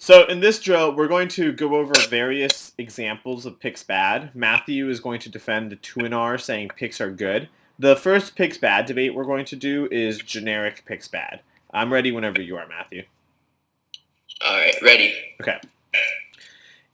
So in this drill, we're going to go over various examples of picks bad. Matthew is going to defend the 2NR saying picks are good. The first picks bad debate we're going to do is generic picks bad. I'm ready whenever you are, Matthew. All right, ready. Okay.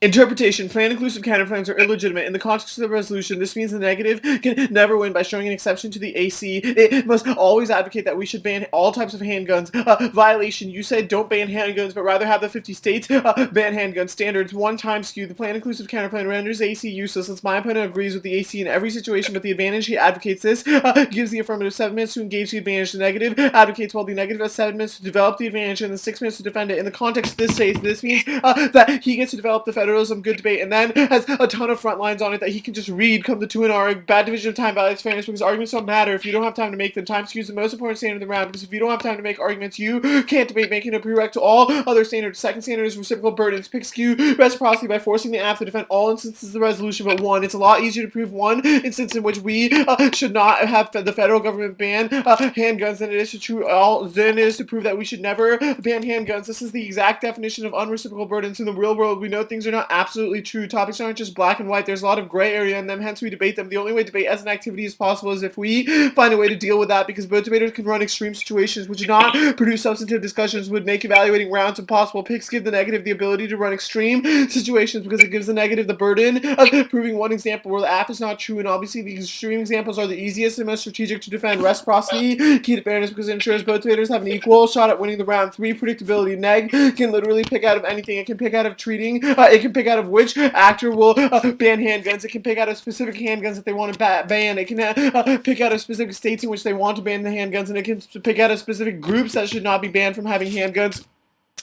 Interpretation. Plan inclusive counterplans are illegitimate. In the context of the resolution, this means the negative can never win by showing an exception to the AC. It must always advocate that we should ban all types of handguns. Violation. You said don't ban handguns, but rather have the 50 states ban handgun standards. One time skew. The plan inclusive counterplan renders AC useless since my opponent agrees with the AC in every situation, but the advantage he advocates this gives the affirmative 7 minutes to engage the advantage. The negative advocates while the negative has 7 minutes to develop the advantage and then 6 minutes to defend it. In the context of this case, this means that he gets to develop the federalism good debate and then has a ton of front lines on it that he can just read come the 2NR. Bad division of time violates fairness because arguments don't matter if you don't have time to make them. Time skews the most important standard of the round because if you don't have time to make arguments, you can't debate, making a prereq to all other standards. Second standard is reciprocal burdens. Pick skew reciprocity by forcing the app to defend all instances of the resolution but one. It's a lot easier to prove one instance in which we should not have the federal government ban handguns than it is to prove that we should never ban handguns. This is the exact definition of unreciprocal burdens. In the real world, we know things are not absolutely true. Topics aren't just black and white. There's a lot of gray area in them, hence we debate them. The only way to debate as an activity is possible is if we find a way to deal with that, because both debaters can run extreme situations which do not produce substantive discussions, would make evaluating rounds impossible. Picks give the negative the ability to run extreme situations because it gives the negative the burden of proving one example where the app is not true, and obviously the extreme examples are the easiest and most strategic to defend. Reciprocity, key to fairness because it ensures both debaters have an equal shot at winning the round. 3, predictability. Neg can literally pick out of anything. It can pick out of treating, it can pick out of which actor will ban handguns. It can pick out of specific handguns that they want to ban. It can pick out of specific states in which they want to ban the handguns, and it can pick out of specific groups that should not be banned from having handguns.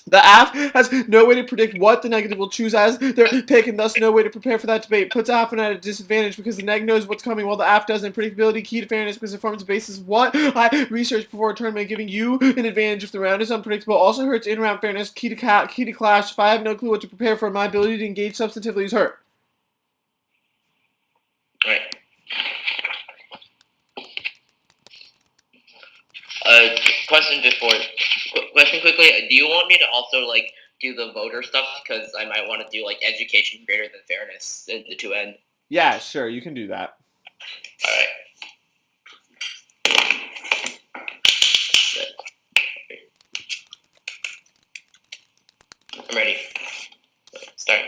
The app has no way to predict what the negative will choose as their pick, and thus no way to prepare for that debate. Puts app at a disadvantage because the neg knows what's coming while the app doesn't. Predictability, key to fairness because it forms the basis of what I researched before a tournament, giving you an advantage if the round is unpredictable. Also hurts in-round fairness, key to clash. If I have no clue what to prepare for, my ability to engage substantively is hurt. Right. Question quickly. Do you want me to also do the voter stuff? Because I might want to do education greater than fairness in the 2N. Yeah, sure, you can do that. All right. I'm ready. Start.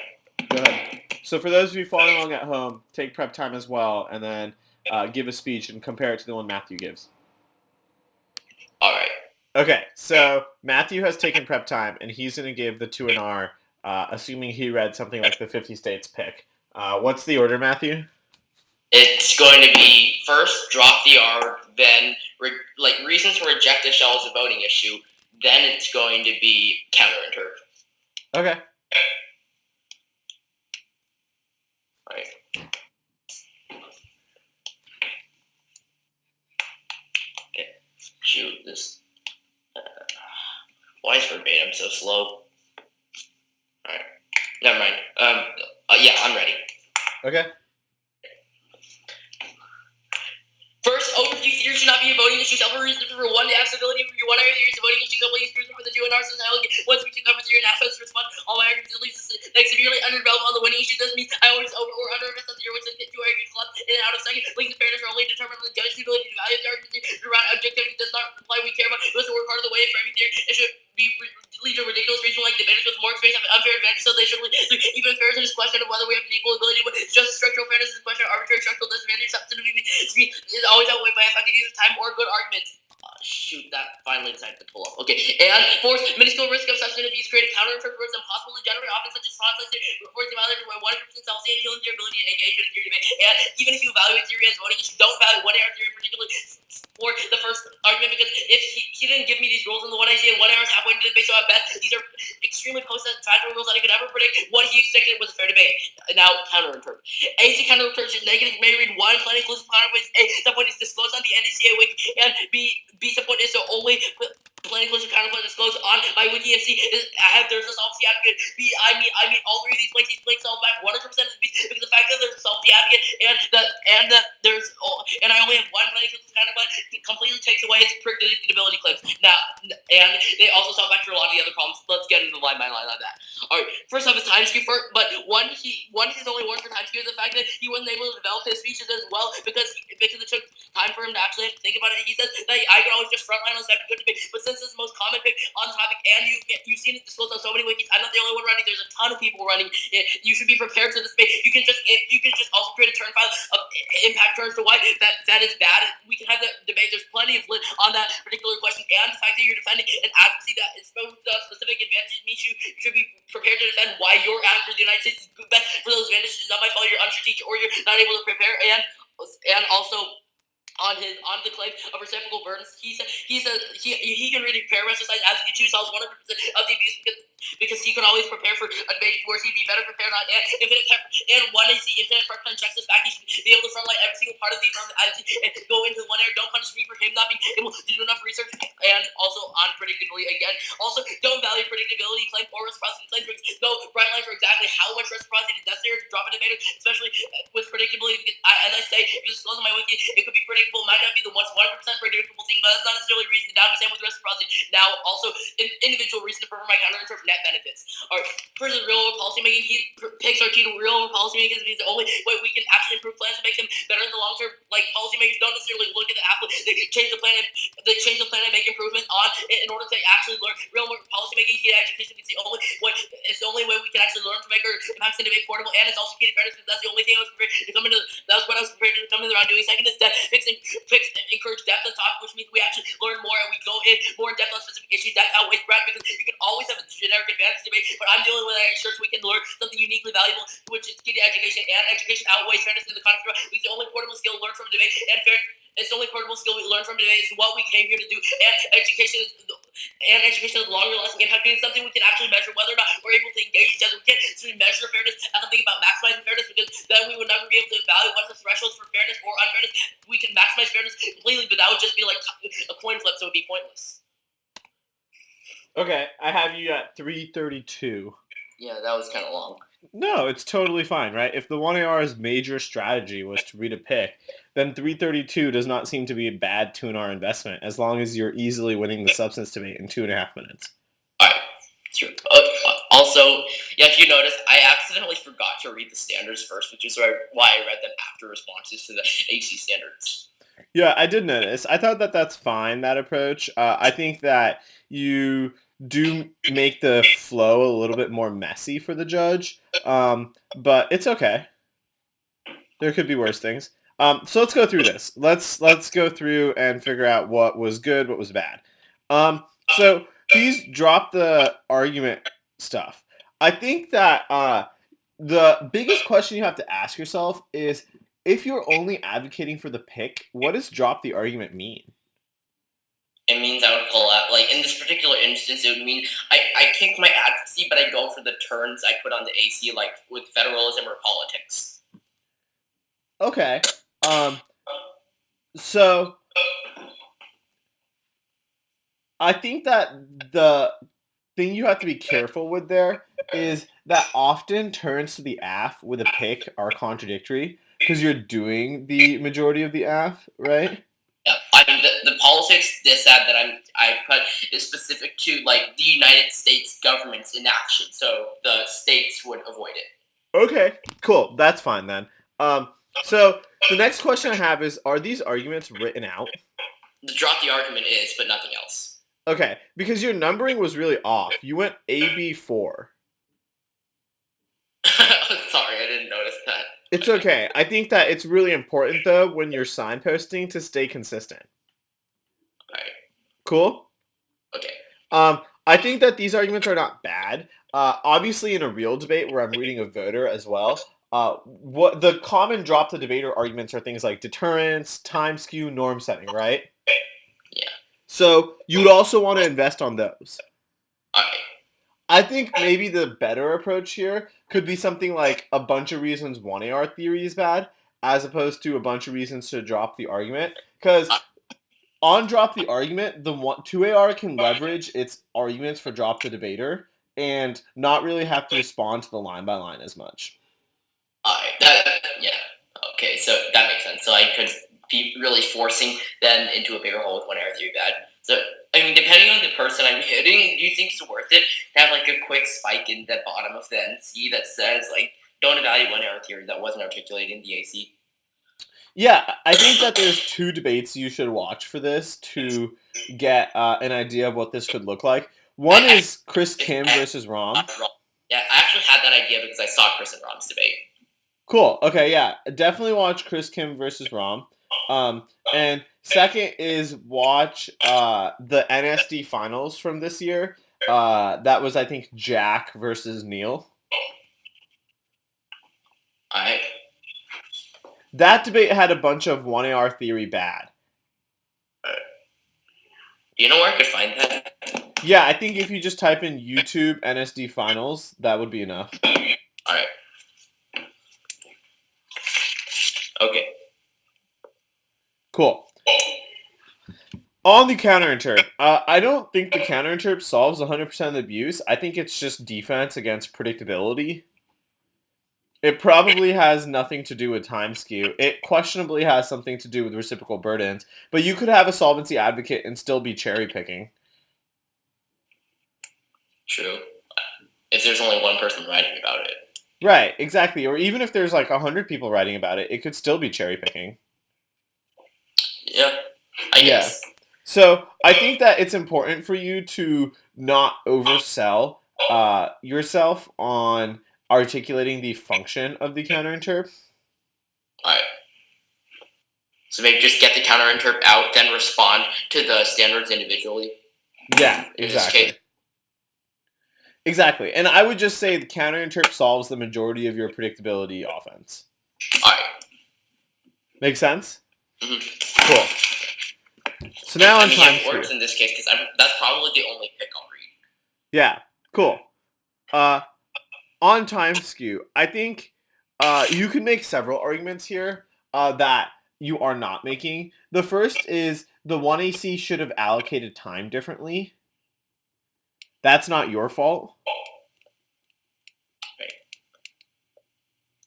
Go ahead. So for those of you following along at home, take prep time as well, and then give a speech and compare it to the one Matthew gives. All right. Okay, so Matthew has taken prep time, and he's going to give the 2NR, assuming he read something like the 50 states pick. What's the order, Matthew? It's going to be first, drop the R, then reasons to reject the shell as a voting issue, then it's going to be counterinterpret. Okay. All right. Okay. Shoot, this... why is verbatim so slow? Alright. Never mind. Yeah, I'm ready. Okay. First, overview theory should not be a voting issue. Several reasons for one, the accessibility for your one area theory is a voting issue. Couple use for the 2NR society. Once we cover theory and aspects respond, all my arguments at least severely underdeveloped on the winning issue. Doesn't mean I always over or underinvest on theory, which is get 2 arguments club in and out of second. Linking fairness are only determined with the judge's ability to value the argument around objectivity does not imply we care about. We must work hard of the way for every theory. It should be lead to ridiculous reason like debaters with more experience have an unfair advantage, so they should even fair to this question of whether we have an equal ability. But just structural fairness is a question of arbitrary structural disadvantage. Substantively is always outweighed by effective use of time or good arguments. Shoot, that finally decided to pull up. Okay, and fourth, minuscule risk of substantive abuse create a counterinterpret impossible to generate, often such as conflict reports evaluated by 100% self-esteem and killing your ability to engage in a theory debate. And even if you evaluate theory as voting, you don't value one error theory particularly for the first argument, because if he didn't give me these rules in the one I see, and 1 error is halfway into the debate, so at best these are extremely post-factual rules that I could never predict what he expected was a fair debate. Now, counterinterpret. A is counterinterpretation. Negative may read 1 plenty exclusive counterpoints. A, that point is disclosed on the NDCA wiki, and B subpoint is the only plain inclusive counterpoint disclosed on my wiki, and C is there's a self advocate. B I mean all 3 of these places sell back 100% of the beats because the fact that there's a self advocate and that there's and I only have 1 plain inclusive counterpoint completely takes away its predictability claims. Now, and they also sell back for a lot of the other problems. Let's get into line by line on that. Alright, first off, his time skew but he's only won for time skew is the fact that he wasn't able to develop his speeches as well because it took time for him to actually have to think about it. He says that I can always just frontline on second good debate, but since this is the most common pick on topic and you've seen it disclosed on so many wikis, I'm not the only one running. There's a ton of people running. You should be prepared for this debate. You can just also create a turn file of impact turns to why that is bad. We can have that debate. There's plenty of lit on that particular question and the fact that you're defending an advocacy that is specific advantages means you should be prepared to defend why your advocate for the United States is best for those advantages. Not my fault you're unstrategic or you're not able to prepare and also on the claim of reciprocal burdens, he says he can really prepare exercise as he chooses 100% of the abuse because he can always prepare for a debate where he'd be better prepared on and one is the infinite front checks this back. He should be able to frontline every single part of the and go into one area. Don't punish me for him not being able to do enough research and also unpredictability again. Also, don't value predictability claim or reciprocity claim because no bright lines for exactly how much reciprocity is necessary to drop a debate, especially with predictability. Because as I say, if you just close my wiki, it could be predictable. Might not be the 100% predictable thing, but that's not necessarily a reason to down. Same with reciprocity. Now, also, individual reason to prefer my counter net benefits. Alright, versus real world policymaking, picks are key to real world policymaking because the only way we can actually improve plans to make them better in the long term. Like policymakers don't necessarily look at the apple, they change the plan and make improvement on it in order to actually learn real world policymaking. Key to education is the only way we can actually learn to make our impacts and debate portable, and it's also key to fairness because that's the only thing I was prepared to come into. That was what I was prepared to come into around doing. Second is that encourage depth on topic, which means we actually learn more and we go in more in depth on specific issues. Depth outweighs breadth because you can always have a generic advantage debate, but I'm dealing with an insurance we can learn something uniquely valuable, which is key to education, and education outweighs fairness in the context. It's the only portable skill learned from debate, and it's the only portable skill we learn from debate. It's what we came here to do, and education is longer lasting impact being something we can actually measure whether or not we're able to engage each other. We can't simply measure fairness and think about maximizing fairness because then we would never be able to evaluate what's the thresholds for fairness or unfairness. We can maximize fairness completely, but that would just be like a coin flip, so it would be pointless. Okay, I have you at 332. Yeah, that was kind of long. No, it's totally fine, right? If the 1AR's major strategy was to read a pick, then 332 does not seem to be a bad 2R investment as long as you're easily winning the substance debate in 2.5 minutes. Alright, sure. Also, yeah, if you noticed, I accidentally forgot to read the standards first, which is why I read them after responses to the AC standards. Yeah, I did notice. I thought that's fine, that approach. I think that you do make the flow a little bit more messy for the judge, but it's okay. There could be worse things. So let's go through this. Let's go through and figure out what was good, what was bad. So please drop the argument stuff. I think that the biggest question you have to ask yourself is, if you're only advocating for the pick, what does drop the argument mean? It means I would pull out, like in this particular instance, it would mean I kick my advocacy, but I go for the turns I put on the AC, like with federalism or politics. Okay. So I think that the thing you have to be careful with there is that often turns to the AF with a pick are contradictory because you're doing the majority of the AF, right? Yeah, the politics dissad that I put is specific to like the United States government's inaction, so the states would avoid it. Okay, cool. That's fine then. So the next question I have is, are these arguments written out? The drop the argument is, but nothing else. Okay, because your numbering was really off. You went AB4. Sorry, I didn't notice that. It's okay. I think that it's really important, though, when you're signposting to stay consistent. Alright. Cool? Okay. I think that these arguments are not bad. Obviously, in a real debate where I'm reading a voter as well, what the common drop the debater arguments are things like deterrence, time skew, norm setting, right? Yeah. So you would also want to invest on those. Alright. I think maybe the better approach here could be something like a bunch of reasons 1AR theory is bad, as opposed to a bunch of reasons to drop the argument. Because on drop the argument, the 2AR can leverage its arguments for drop the debater and not really have to respond to the line by line as much. Yeah. Okay, so that makes sense. So I could be really forcing them into a bigger hole with 1AR theory bad. So I mean, depending on the person I'm hitting, do you think it's worth it to have like a quick spike in the bottom of the NC that says like, don't evaluate one error theory that wasn't articulated in the AC? Yeah, I think that there's two debates you should watch for this to get an idea of what this could look like. One is Chris Kim versus Rom. Yeah, I actually had that idea because I saw Chris and Rom's debate. Cool. Okay, yeah. Definitely watch Chris Kim versus Rom. And second is watch the NSD finals from this year. That was, I think, Jack versus Neil. Alright. That debate had a bunch of 1AR theory bad. Do you know where I could find that? Yeah, I think if you just type in YouTube NSD finals, that would be enough. Alright. Okay. Cool. On the counterinterp, I don't think the counterinterp solves 100% of the abuse. I think it's just defense against predictability. It probably has nothing to do with time skew. It questionably has something to do with reciprocal burdens. But you could have a solvency advocate and still be cherry picking. True. If there's only one person writing about it. Right, exactly. Or even if there's like 100 people writing about it, it could still be cherry picking. Yeah, I guess. So I think that it's important for you to not oversell yourself on articulating the function of the counterinterp. Alright. So maybe just get the counterinterp out, then respond to the standards individually. Yeah, exactly. Exactly. And I would just say the counterinterp solves the majority of your predictability offense. Alright. Make sense? Mm-hmm. Cool. So now on time skew. It works in this case because that's probably the only pick I'll read. Yeah, cool. On time skew, I think you can make several arguments here that you are not making. The first is the 1AC should have allocated time differently. That's not your fault. Right.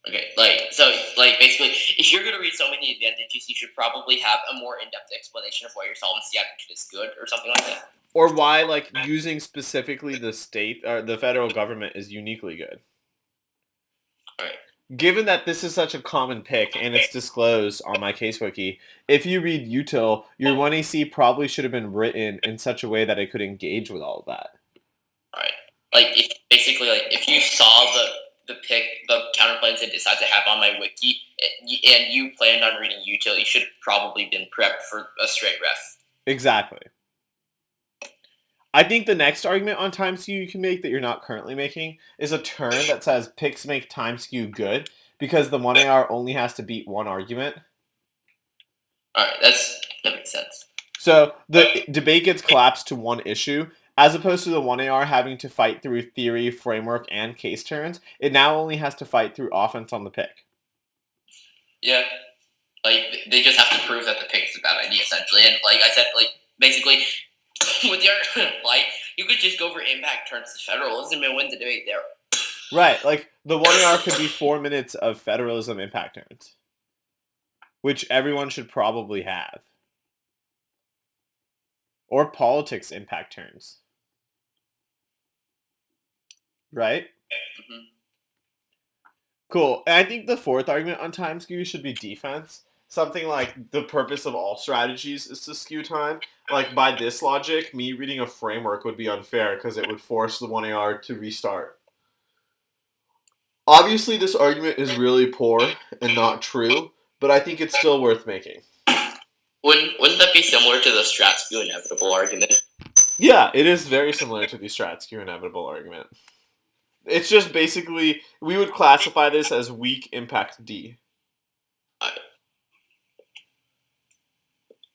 Okay, basically, if you're going to read so many advantages, you should probably have a more in-depth explanation of why your solvency advocate is good or something like that. Or why, like, using specifically the state or the federal government is uniquely good. Alright. Given that this is such a common pick and it's disclosed on my case wiki, if you read util, your 1AC probably should have been written in such a way that it could engage with all of that. Alright. If you saw the pick, the counterplans I decided to have on my wiki, and you planned on reading util, you should have probably been prepped for a straight ref. Exactly. I think the next argument on time skew you can make that you're not currently making is a turn that says picks make time skew good because the 1AR only has to beat one argument. Alright, that makes sense. So the debate gets collapsed to one issue. As opposed to the 1AR having to fight through theory, framework, and case turns, it now only has to fight through offense on the pick. Yeah. They just have to prove that the pick is a bad idea, essentially. And like I said, basically, with the argument, you could just go over impact turns to federalism and win the debate there. Right, the 1AR could be 4 minutes of federalism impact turns. Which everyone should probably have. Or politics impact turns. Right? Mm-hmm. Cool. And I think the fourth argument on time skew should be defense. Something like the purpose of all strategies is to skew time. Like, by this logic, me reading a framework would be unfair because it would force the 1AR to restart. Obviously, this argument is really poor and not true, but I think it's still worth making. Wouldn't that be similar to the strat skew inevitable argument? Yeah, it is very similar to the strat skew inevitable argument. It's just basically, we would classify this as weak impact D.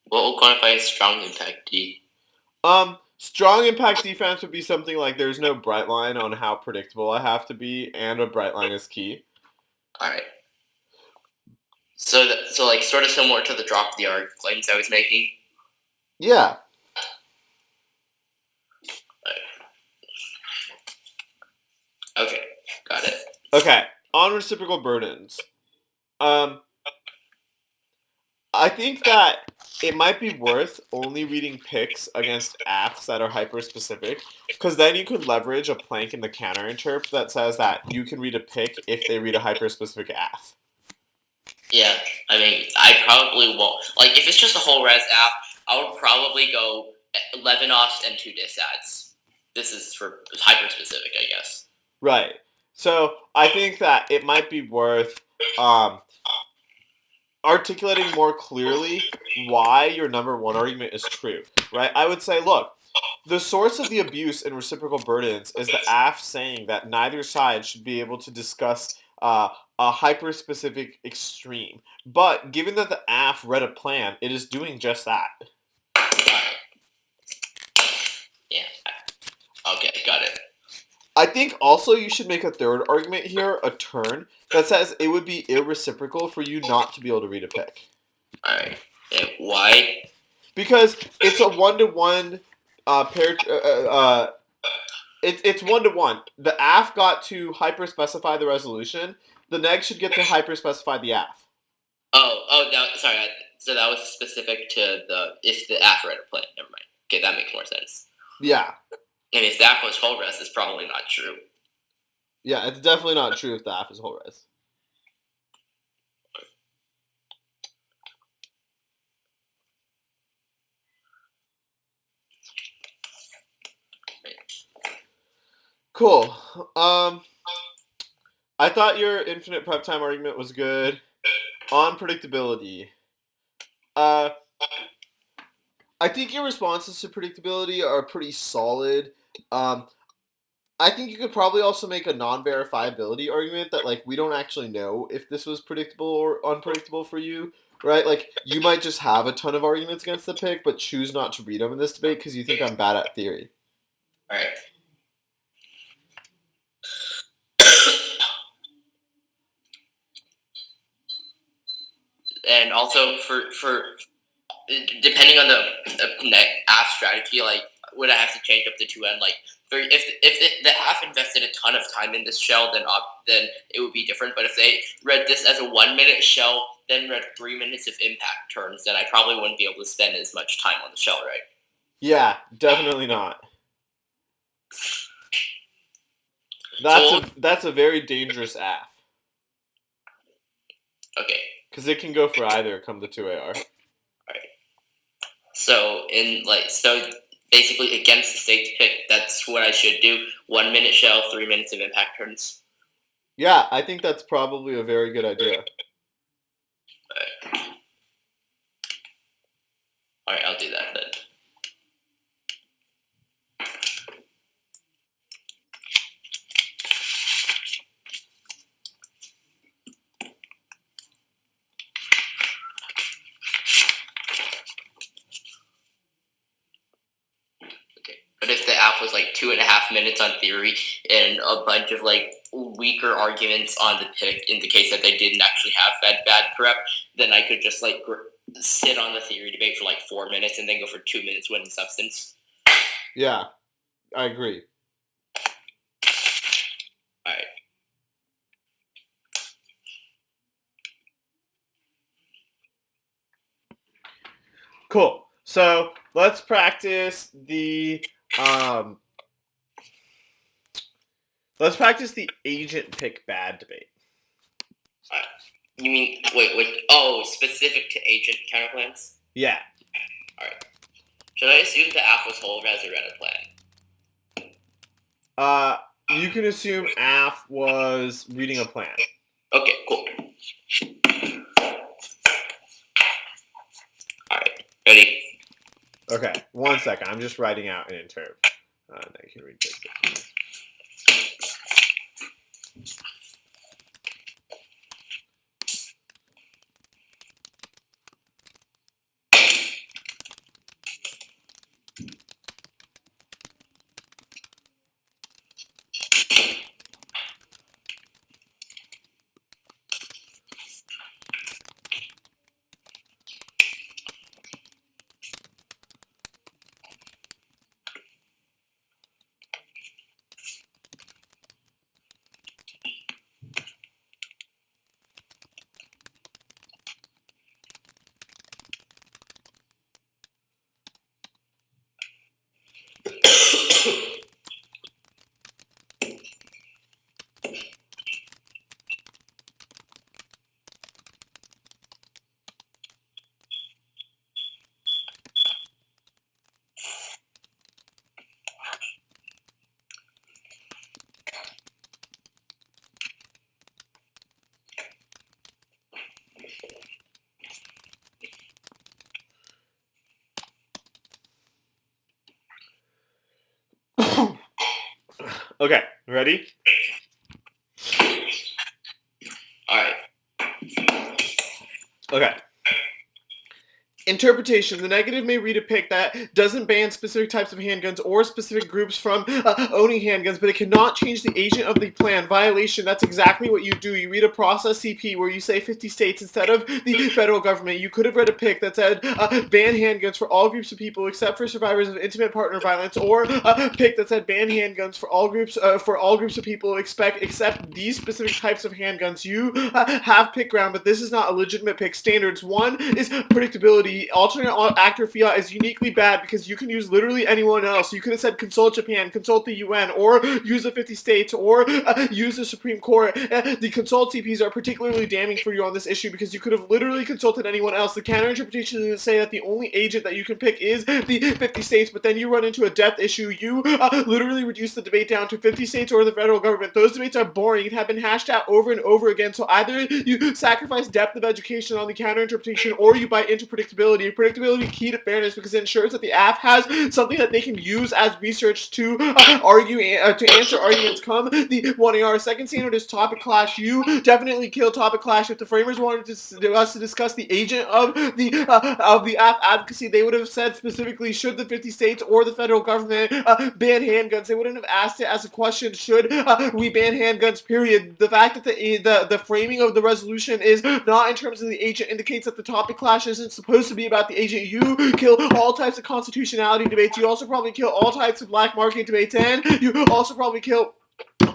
What will quantify as strong impact D? Strong impact defense would be something like there's no bright line on how predictable I have to be, and a bright line is key. Alright. So sort of similar to the drop of the arc claims I was making? Yeah. Okay, got it. Okay, on reciprocal burdens. I think that it might be worth only reading PICs against AFs that are hyper-specific, because then you could leverage a plank in the counter-interp that says that you can read a PIC if they read a hyper-specific AF. Yeah, I mean, I probably won't. Like, if it's just a whole res app, I would probably go 11 offs and 2 disads. This is for hyper-specific, I guess. Right. So I think that it might be worth articulating more clearly why your number one argument is true, right? I would say, look, the source of the abuse in reciprocal burdens is the AF saying that neither side should be able to discuss a hyper-specific extreme. But given that the AF read a plan, it is doing just that. Yeah. Okay, got it. I think also you should make a third argument here, a turn, that says it would be irreciprocal for you not to be able to read a pick. Alright. And why? Because it's a one-to-one pair. It's one-to-one. The AF got to hyper-specify the resolution. The neg should get to hyper-specify the AF. Sorry. So that was specific to if the AF read a plan. Never mind. Okay, that makes more sense. Yeah. And if the AF was whole res, it's probably not true. Yeah, it's definitely not true if the AF is whole res. Cool. I thought your infinite prep time argument was good. On predictability. I think your responses to predictability are pretty solid. I think you could probably also make a non-verifiability argument that, like, we don't actually know if this was predictable or unpredictable for you, right? Like, you might just have a ton of arguments against the pick, but choose not to read them in this debate because you think I'm bad at theory. All right. And also for depending on the app strategy, like, would I have to change up the 2N? Like, if the app invested a ton of time in this shell, then it would be different. But if they read this as a 1-minute shell, then read 3 minutes of impact turns, then I probably wouldn't be able to spend as much time on the shell, right? Yeah, definitely not. That's a very dangerous app. Okay. Because it can go for either come the 2AR. Alright. So basically against the stakes pick, that's what I should do. 1-minute shell, 3 minutes of impact turns. Yeah, I think that's probably a very good idea. Alright, I'll do that then. But if the app was like 2.5 minutes on theory and a bunch of like weaker arguments on the pick in the case that they didn't actually have that bad prep, then I could just like sit on the theory debate for like 4 minutes and then go for 2 minutes winning substance. Yeah, I agree. Alright. Cool. So let's practice the agent pick bad debate. You mean wait? Oh, specific to agent counterplans? Yeah. All right. Should I assume the app was whole res or read a plan? You can assume AF was reading a plan. Okay, cool. All right, ready? Okay, 1 second. I'm just writing out an interp. Now you can read this. Okay, ready? Alright. Okay. Interpretation. The negative may read a pick that doesn't ban specific types of handguns or specific groups from owning handguns, but it cannot change the agent of the plan. Violation. That's exactly what you do. You read a process CP where you say 50 states instead of the federal government. You could have read a pick that said ban handguns for all groups of people except for survivors of intimate partner violence, or a pick that said ban handguns for all groups of people except these specific types of handguns. You have pick ground, but this is not a legitimate pick. Standards. One is predictability. Alternate actor fiat is uniquely bad because you can use literally anyone else. You could have said consult Japan, consult the UN, or use the 50 states, or use the Supreme Court. The consult CPs are particularly damning for you on this issue because you could have literally consulted anyone else. The counter interpretation is to say that the only agent that you can pick is the 50 states, but then you run into a depth issue. You literally reduce the debate down to 50 states or the federal government. Those debates are boring and have been hashed out over and over again, so either you sacrifice depth of education on the counter interpretation or you bite into predictability. Predictability key to fairness because it ensures that the app has something that they can use as research to argue to answer arguments come the 1AR. Second standard is topic clash. You definitely kill topic clash. If the framers wanted us to discuss the agent of the app advocacy, they would have said specifically should the 50 states or the federal government ban handguns. They wouldn't have asked it as a question, should we ban handguns, period. The fact that the framing of the resolution is not in terms of the agent indicates that the topic clash isn't supposed to be about the agent. You kill all types of constitutionality debates. You also probably kill all types of black market debates, and you also probably kill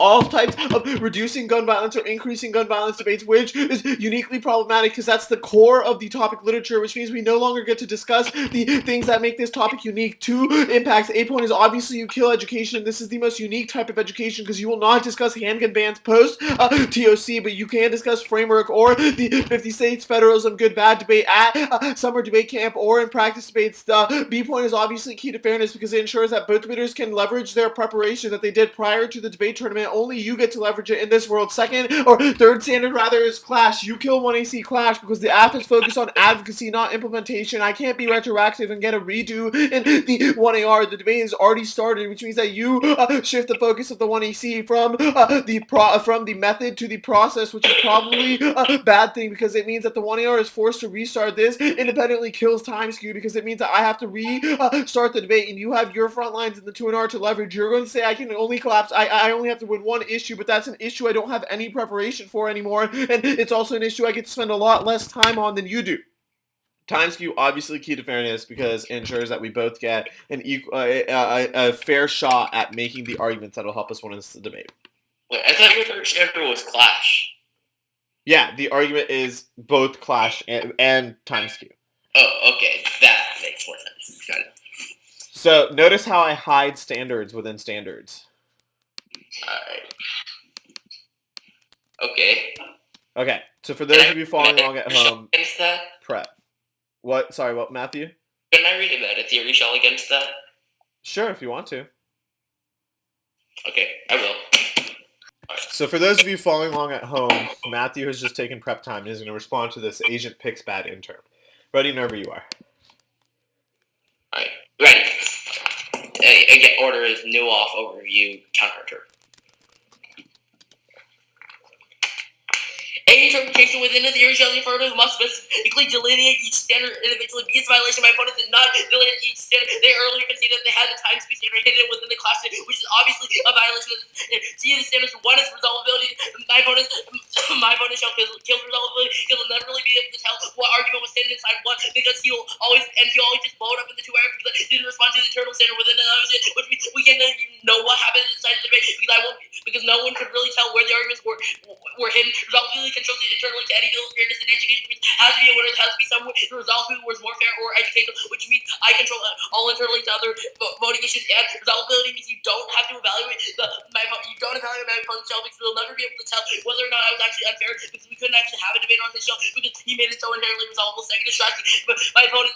all types of reducing gun violence or increasing gun violence debates, which is uniquely problematic because that's the core of the topic literature, which means we no longer get to discuss the things that make this topic unique. 2 impacts. A point is obviously you kill education. This is the most unique type of education because you will not discuss handgun bans post TOC, but you can discuss framework or the 50 states federalism good bad debate at summer debate camp or in practice debates. The B point is obviously key to fairness because it ensures that both debaters can leverage their preparation that they did prior to the debate tournament. Only you get to leverage it in this world. Second, or third standard rather, is clash. You kill 1AC clash because the app is focused on advocacy, not implementation. I can't be retroactive and get a redo in the 1AR. The debate has already started, which means that you shift the focus of the 1AC from the method to the process, which is probably a bad thing because it means that the 1AR is forced to restart. This independently kills time skew because it means that I have to restart the debate and you have your front lines in the 2NR to leverage. You're going to say I can only collapse. I only have to win one issue, but that's an issue I don't have any preparation for anymore, and it's also an issue I get to spend a lot less time on than you do. Time skew obviously key to fairness because it ensures that we both get an a fair shot at making the arguments that'll help us win this debate. Wait, I thought your third standard was clash. Yeah, the argument is both clash and time skew. Oh, okay, that makes more sense. Got it. So notice how I hide standards within standards. Alright. Okay. Okay, so for those of you following along at home, against that? prep. What? Sorry, what, Matthew? Can I read about a theory shell against that? Sure, if you want to. Okay, I will. Right. So for those of you following along at home, Matthew has just taken prep time and is going to respond to this agent picks bad intern. Ready whenever you are. Alright, ready. Again, order is new off overview counter. Any interpretation within a theory shall refer to must specifically delineate each standard individually. Because violation, my opponent did not delineate each standard. They earlier conceded that they had the time to be standard hidden within the class, which is obviously a violation. See the standards. One is resolvability. My opponent shall kill resolvability. He'll never really be able to tell what argument was standing inside one because he'll always just blow it up in the 2 error because he didn't respond to the internal standard within another standard, which means we can't even know what happened inside the debate because no one could really tell where the arguments were hidden. Resolvability controls it internally to any field of fairness and education, which has to be a winner, has to be someone to resolve who was more fair or educational, which means I control all internally to other voting issues, and resolvability means you don't have to evaluate my opponent's show because we'll never be able to tell whether or not I was actually unfair because we couldn't actually have a debate on this show because he made it so inherently resolvable. Second is strategy, but my opponent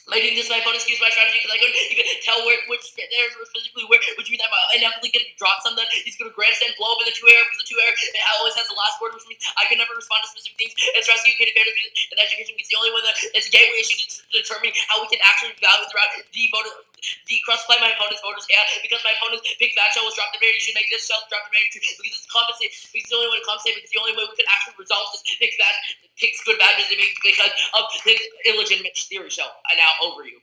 excuse my strategy because I couldn't even tell which standards were physically where, which means I'm inevitably going to drop some that he's going to grandstand blow up in the 2 error because the 2 error it always has the last word, which means I can never respond to specific things. And strategy and education is the only one that is a gateway issue to determine how we can actually value throughout the vote decrucify my opponent's voters, and because my opponent's pick that shell was drop the barrier, you should make this shell drop the barrier too, because it's compensate. Because the only way to compensate, because the only way we can actually resolve this picks good bad because of his illegitimate theory shell. I now over you.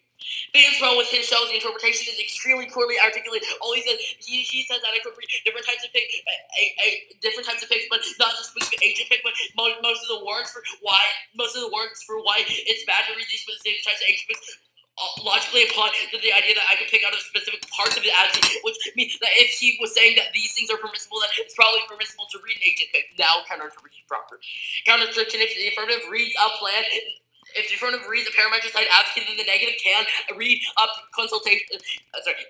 Biggest problem with his shows, the interpretation is extremely poorly articulated. All he says, he says that I could read different types of picks, but not just specific agent pick, but most of the words for why it's bad to read these specific types of agent picks. Logically apply to the idea that I could pick out of specific parts of the adjective, which means that if he was saying that these things are permissible, then it's probably permissible to read an agent pick. Now counter-interpretation proper. Counter-interpretation, if the affirmative reads a plan, if the affirmative reads a parametric side advocate, then the negative can read up consultation.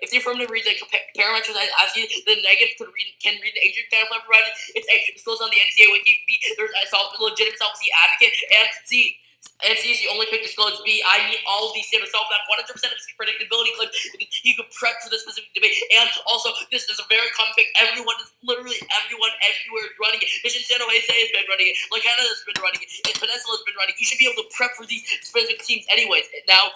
If the affirmative reads a parametric side advocate, then the negative can read an agent counterplan provided it's A. Disclosed on the NCA wiki. B. There's a legitimate self-C advocate, and C. And C is the only pick disclosed. B, I need all of these to solve that 100% of his predictability claim. You could prep for this specific debate. And also, this is a very common pick. Literally everyone everywhere is running it. Mission San Jose has been running it. Like Canada's been running it. And Peninsula has been running it. You should be able to prep for these specific teams anyways. Now,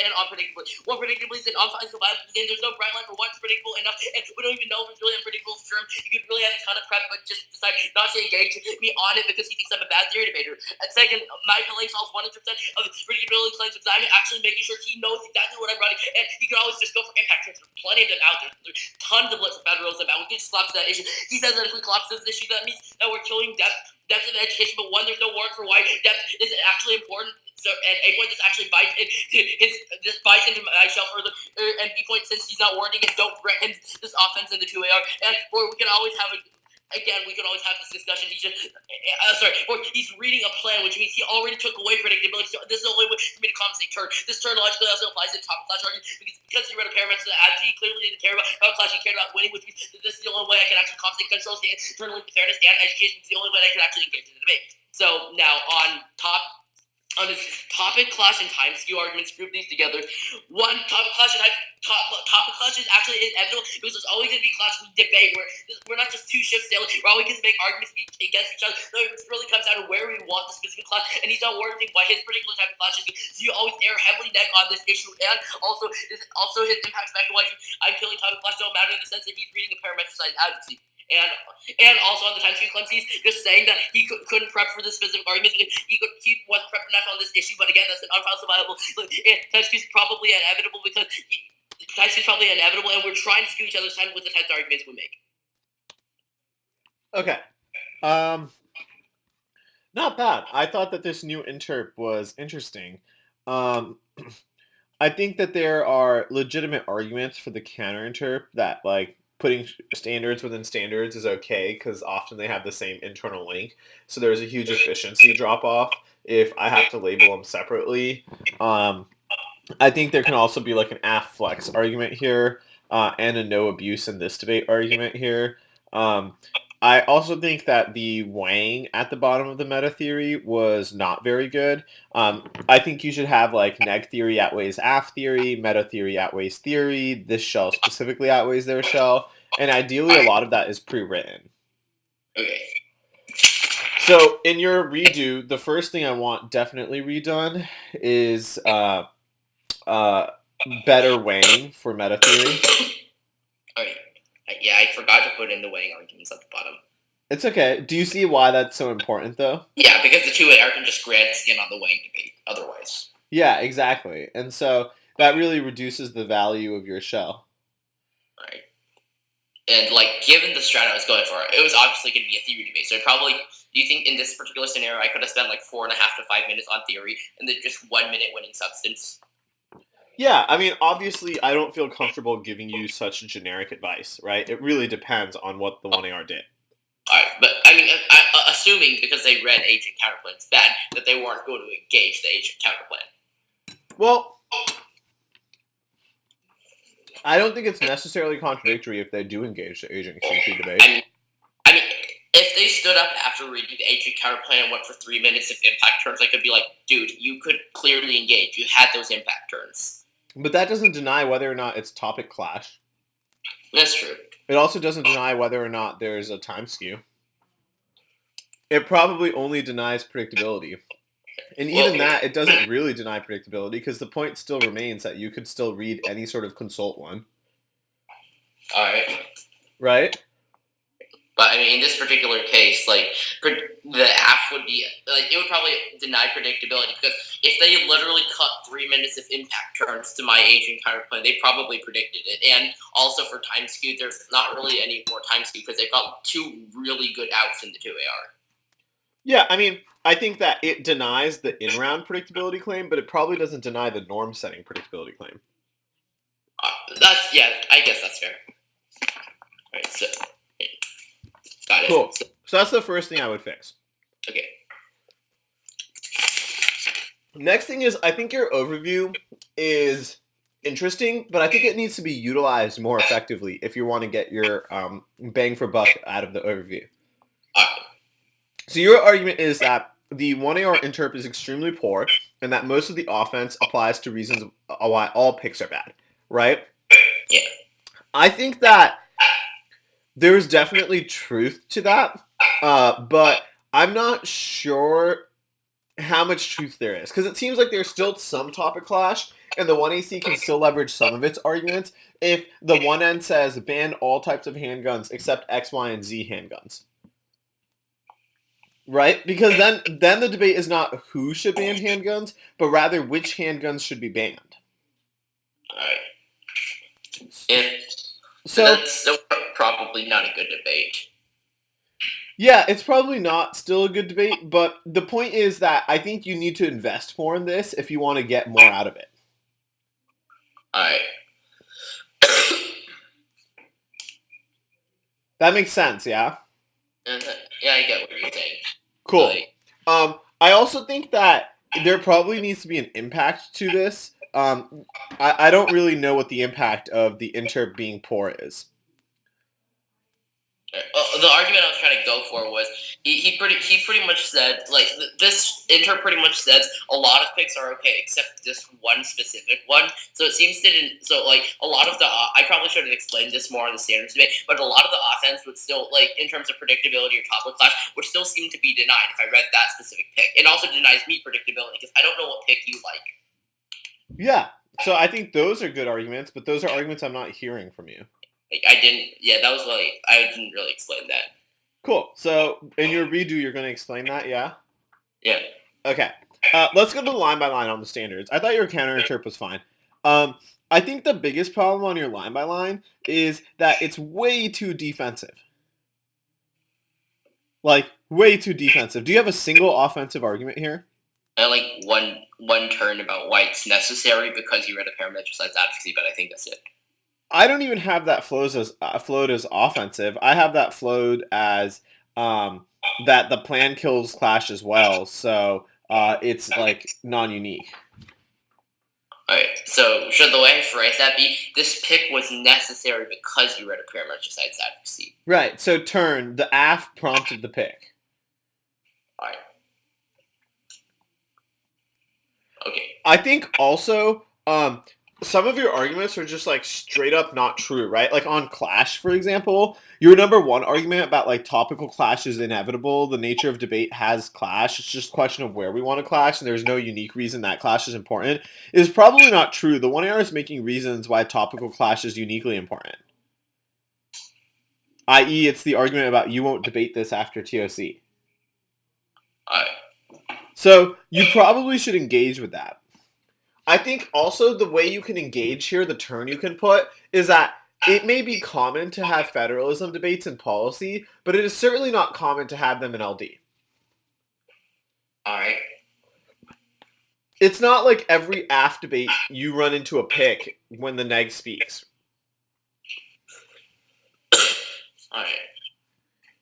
and unpredictably. One predictably is an offensive survival game. There's no bright line for what's predictable enough. And we don't even know if it's really unpredictable for him. You could really have a ton of prep, but just decide not to engage me on it because he thinks I'm a bad theory debater. And second, my delay solves 100% of his predictability claims because I'm actually making sure he knows exactly what I'm running, and he can always just go for impact trends. There's plenty of them out there. There's tons of lists of federals about. We can just collapse that issue. He says that if we collapse this issue, that means that we're killing depth in education. But one, there's no word for why depth is actually important. So, and A point this actually bites into my shell further, and B point since he's not wording it, don't grant him this offense in the 2AR, and or we can always have this discussion. He's just, or he's reading a plan, which means he already took away predictability. So this is the only way for me to compensate turn. This turn logically also applies to top class argument because he read a parameter that he clearly didn't care about class. He cared about winning, which means this is the only way I can actually compensate controls the internal fairness and education. It's the only way I can actually engage in the debate. So now on his topic, clash, and time skew arguments, group these together. One, topic clash is actually inevitable because there's always going to be clash in debate where we're not just two ships sailing. We're always going to make arguments against each other. No, it really comes down to where we want the specific clash, and he's not worrying why his particular type of clash is good. So you always err heavily neck on this issue, and also his impacts back to why I'm killing topic clash don't matter in the sense that he's reading a parametric side advocacy. And also on the time skew claims, he's just saying that he couldn't prep for this specific argument. He wasn't prepped enough on this issue, but again, that's an unfalsifiable. Time skew is probably inevitable because and we're trying to skew each other's time with the types of arguments we make. Okay. Not bad. I thought that this new interp was interesting. I think that there are legitimate arguments for the counter interp that, like, putting standards within standards is okay because often they have the same internal link. So there's a huge efficiency drop-off if I have to label them separately. I think there can also be like an AF-flex argument here and a no abuse in this debate argument here. I also think that the Wang at the bottom of the meta theory was not very good. I think you should have like neg theory outweighs AF theory, meta theory outweighs theory, this shell specifically outweighs their shell, and ideally a lot of that is pre-written. Okay. So in your redo, the first thing I want definitely redone is better weighing for meta theory. Okay. Yeah, I forgot to put in the weighing arguments at the bottom. It's okay. Do you see why that's so important, though? Yeah, because the 2AR can just grant skin on the weighing debate otherwise. Yeah, exactly. And so that really reduces the value of your shell. Right. And, like, given the strat I was going for, it was obviously going to be a theory debate. So probably, do you think in this particular scenario I could have spent, like, 4.5 to 5 minutes on theory and then just 1 minute winning substance? Yeah, I mean, obviously, I don't feel comfortable giving you such generic advice, right? It really depends on what the 1AR did. Alright, but, I mean, assuming because they read agent counterplans bad, that they weren't going to engage the agent counterplan. Well, I don't think it's necessarily contradictory if they do engage the agent QP debate. I mean, if they stood up after reading the agent counterplan and went for 3 minutes of impact turns, I could be like, dude, you could clearly engage. You had those impact turns. But that doesn't deny whether or not it's topic clash. That's true. It also doesn't deny whether or not there's a time skew. It probably only denies predictability. And Well, even that, it doesn't really deny predictability because the point still remains that you could still read any sort of consult one, all right. right? But I mean, in this particular case, like the app would be like it would probably deny predictability because if they literally cut 3 minutes of impact turns to my agent counterplan, they probably predicted it. And also for time skew, there's not really any more time skew because they've got 2 really good outs in the 2AR. Yeah, I mean, I think that it denies the in-round predictability claim, but it probably doesn't deny the norm-setting predictability claim. I guess that's fair. All right, so got it. Cool. So that's the first thing I would fix. Okay. Next thing is, I think your overview is interesting, but I think it needs to be utilized more effectively if you want to get your bang for buck out of the overview. So your argument is that the 1AR interp is extremely poor, and that most of the offense applies to reasons why all picks are bad, right? Yeah. I think that there's definitely truth to that, but I'm not sure how much truth there is, because it seems like there's still some topic clash, and the 1AC can still leverage some of its arguments if the 1N says ban all types of handguns except X, Y, and Z handguns. Right? Because then the debate is not who should ban handguns, but rather which handguns should be banned. Alright. So that's still probably not a good debate. Yeah, it's probably not still a good debate, but the point is that I think you need to invest more in this if you want to get more out of it. Alright. That makes sense, yeah? Yeah, I get what you're saying. Cool. I also think that there probably needs to be an impact to this. I don't really know what the impact of the interp being poor is. The argument I was trying to go for was he pretty much said like this inter pretty much says a lot of picks are okay except this one specific one. So it seems like a lot of the I probably should have explained this more on the standards debate, but a lot of the offense would still like in terms of predictability or topic clash would still seem to be denied if I read that specific pick. It also denies me predictability because I don't know what pick you like. Yeah, so I think those are good arguments, but those are arguments I'm not hearing from you. Like I didn't really explain that. Cool. So in your redo, you're going to explain that, yeah? Yeah. Okay. Let's go to line by line on the standards. I thought your counter interp was fine. I think the biggest problem on your line by line is that it's way too defensive. Like, way too defensive. Do you have a single offensive argument here? I like one turn about why it's necessary because you read a parametricized advocacy, but I think that's it. I don't even have that flowed as offensive. I have that flowed as that the plan kills clash as well. So it's like non-unique. Alright, so should the way I phrase that be, this pick was necessary because you read a parametricized advocacy? Right, so turn, the AF prompted the pick. Alright. Okay. I think also, some of your arguments are just like straight up not true, right? Like on Clash, for example, your number one argument about like topical clash is inevitable. The nature of debate has clash. It's just a question of where we want to clash, and there's no unique reason that clash is important. Is probably not true. The 1AR is making reasons why topical clash is uniquely important. I.e., it's the argument about you won't debate this after TOC. Alright. So you probably should engage with that. I think also the way you can engage here, the turn you can put, is that it may be common to have federalism debates in policy, but it is certainly not common to have them in LD. Alright. It's not like every AF debate you run into a pick when the neg speaks. Alright.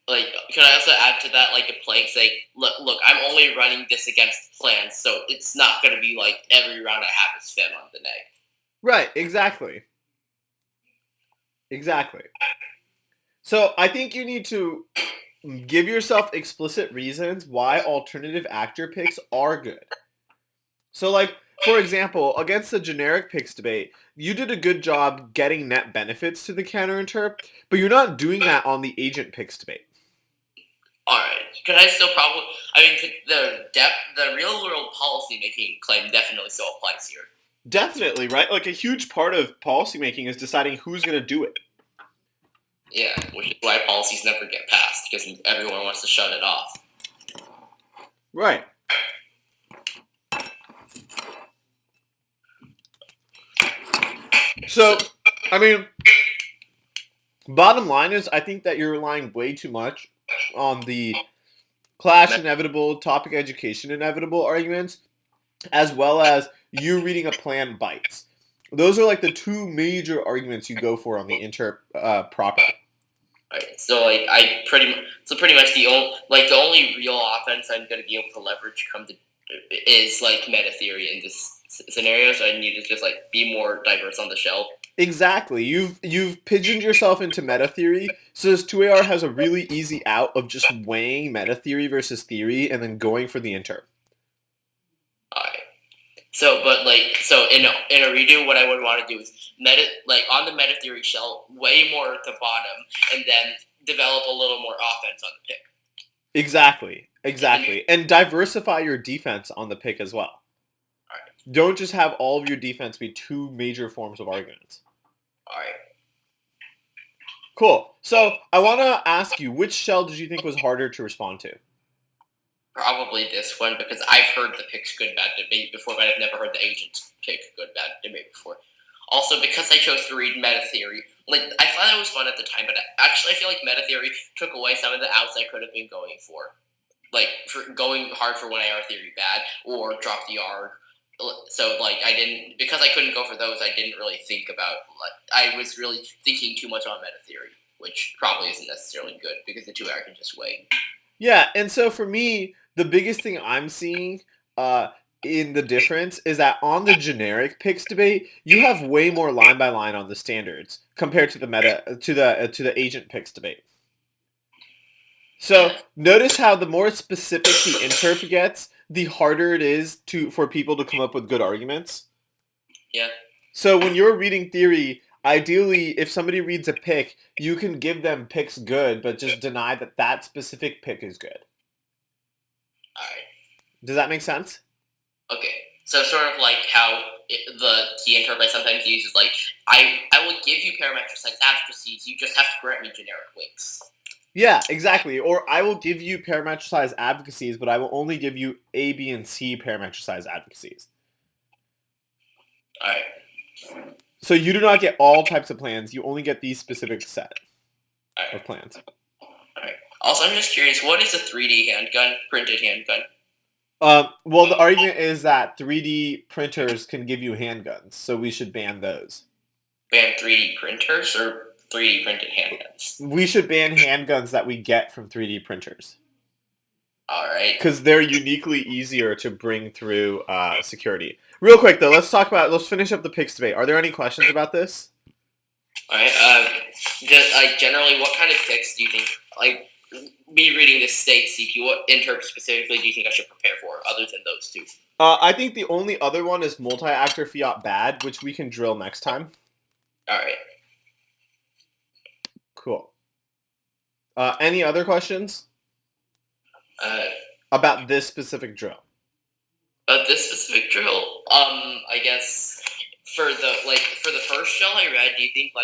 Like, can I also add to that, like, a plank, like, look, I'm only running this against plans, so it's not going to be, like, every round I have is fed on the neg. Right, exactly. Exactly. So, I think you need to give yourself explicit reasons why alternative actor picks are good. So, like, for example, against the generic picks debate, you did a good job getting net benefits to the counterinterp, but you're not doing that on the agent picks debate. Alright. Could I still probably... I mean, the real-world policy-making claim definitely still applies here. Definitely, right? Like, a huge part of policymaking is deciding who's going to do it. Yeah, which is why policies never get passed, because everyone wants to shut it off. Right. So, I mean, bottom line is, I think that you're relying way too much on the clash inevitable, topic education inevitable arguments, as well as you reading a plan bites. Those are like the two major arguments you go for on the inter proper. Right. So pretty much the only real offense I'm going to be able to leverage is like meta theory in this scenario. So I need to just like be more diverse on the shell. Exactly. You've pigeoned yourself into meta theory. So this 2AR has a really easy out of just weighing meta theory versus theory and then going for the inter. Alright. So in a redo, what I would want to do is on the meta theory shell, way more at the bottom, and then develop a little more offense on the pick. Exactly. And diversify your defense on the pick as well. Alright. Don't just have all of your defense be two major forms of arguments. Alright. Cool. So I want to ask you, which shell did you think was harder to respond to? Probably this one, because I've heard the picks good bad debate before, but I've never heard the agents pick good bad debate before. Also, because I chose to read meta theory, I thought it was fun at the time, but actually I feel like meta theory took away some of the outs I could have been going for. For going hard for 1AR theory bad, or drop the arg. So, because I couldn't go for those, I didn't really think about, I was really thinking too much on meta theory, which probably isn't necessarily good, because the 2AR can just wait. Yeah, and so for me, the biggest thing I'm seeing in the difference is that on the generic picks debate, you have way more line by line on the standards compared to the the agent picks debate. So notice how the more specific the interp gets, the harder it is for people to come up with good arguments. Yeah. So when you're reading theory, ideally, if somebody reads a pick, you can give them picks good, but just deny that specific pick is good. Alright. Does that make sense? Okay. So sort of like how the interp I sometimes use is I will give you parametricized advocacies, you just have to grant me generic links. Yeah, exactly. Or I will give you parametricized advocacies, but I will only give you A, B, and C parametricized advocacies. Alright. So you do not get all types of plans. You only get these specific set of plans. Alright. Also, I'm just curious, what is a 3D handgun, printed handgun? Well, the argument is that 3D printers can give you handguns, so we should ban those. Ban 3D printers or 3D printed handguns? We should ban handguns that we get from 3D printers. Alright. Because they're uniquely easier to bring through security. Real quick, though, let's finish up the picks debate. Are there any questions about this? Alright, just, generally, what kind of picks do you think, me reading this state CQ, what interp specifically do you think I should prepare for, other than those two? I think the only other one is multi-actor fiat bad, which we can drill next time. Alright. Cool. Any other questions? About this specific drill. I guess for the first shell I read, do you think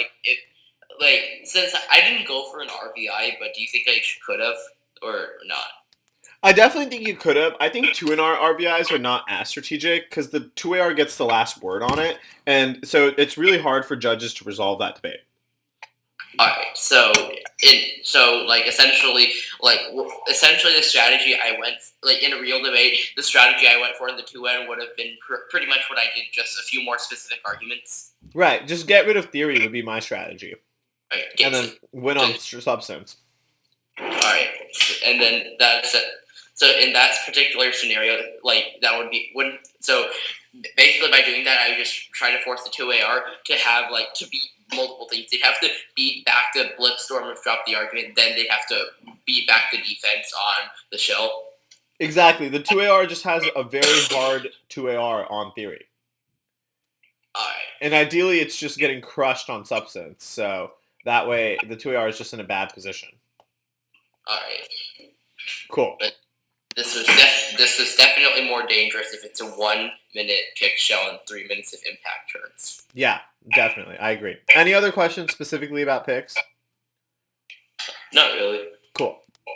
since I didn't go for an RBI, but do you think I could have or not? I definitely think you could have. I think 2NR RBIs are not as strategic because the 2AR gets the last word on it, and so it's really hard for judges to resolve that debate. Alright, essentially the strategy I went, in a real debate, the strategy I went for in the 2N would have been pretty much what I did, just a few more specific arguments. Right, just get rid of theory would be my strategy. Right, and then win on substance. Alright, and then that's it. So in that particular scenario, that would be, so basically by doing that, I would just try to force the 2AR to have, to beat multiple things. They'd have to beat back the Blipstorm and drop the argument, then they'd have to beat back the defense on the shell. Exactly. The 2AR just has a very hard 2AR on theory. Alright. And ideally, it's just getting crushed on substance, so that way the 2AR is just in a bad position. Alright. Cool. But this was definitely more dangerous if it's a 1 minute kick shell and 3 minutes of impact turns. Yeah, definitely. I agree. Any other questions specifically about picks? Not really. Cool.